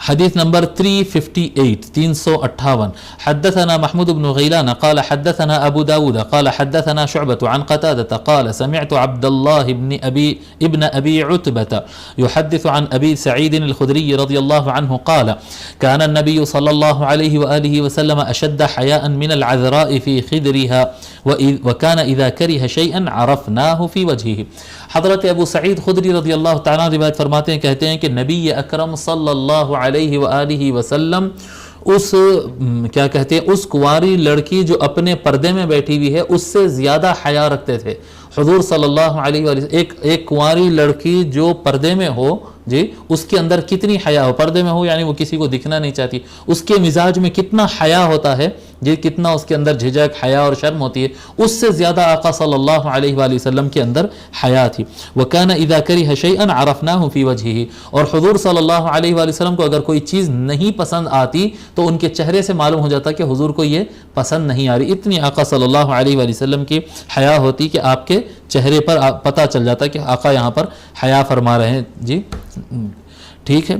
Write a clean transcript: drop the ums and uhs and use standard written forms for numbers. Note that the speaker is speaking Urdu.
حديث نمبر 358 حدثنا محمود بن غيلان قال حدثنا أبو داود قال حدثنا شعبة عن قتادة قال سمعت عبد الله ابن أبي عتبة يحدث عن أبي سعيد الخدري رضي الله عنه قال كان النبي صلى الله عليه وآله وسلم أشد حياء من العذراء في خدرها وكان إذا كره شيئا عرفناه في وجهه. حضرت ابو سعید خدری رضی اللہ تعالیٰ روایت فرماتے ہیں، کہتے ہیں کہ نبی اکرم صلی اللہ علیہ وآلہ وسلم اس کیا کہتے ہیں اس کنواری لڑکی جو اپنے پردے میں بیٹھی ہوئی ہے اس سے زیادہ حیا رکھتے تھے. حضور صلی اللہ علیہ وآلہ ایک کنواری لڑکی جو پردے میں ہو جی اس کے اندر کتنی حیا ہو، پردے میں ہو یعنی وہ کسی کو دکھنا نہیں چاہتی، اس کے مزاج میں کتنا حیا ہوتا ہے جی، کتنا اس کے اندر جھجک حیا اور شرم ہوتی ہے، اس سے زیادہ آقا صلی اللہ علیہ وآلہ وسلم کے اندر حیا تھی. وَكَانَ إِذَا كَرِهَ شَيْئًا عَرَفْنَاهُ فِي وَجْهِهِ. اور حضور صلی اللہ علیہ وآلہ وسلم کو اگر کوئی چیز نہیں پسند آتی تو ان کے چہرے سے معلوم ہو جاتا کہ حضور کو یہ پسند نہیں آ رہی. اتنی آقا صلی اللہ علیہ وآلہ وسلم کی حیا ہوتی کہ آپ کے چہرے پر پتہ چل جاتا کہ آقا یہاں پر حیا فرما رہے ہیں جی. ٹھیک ہے.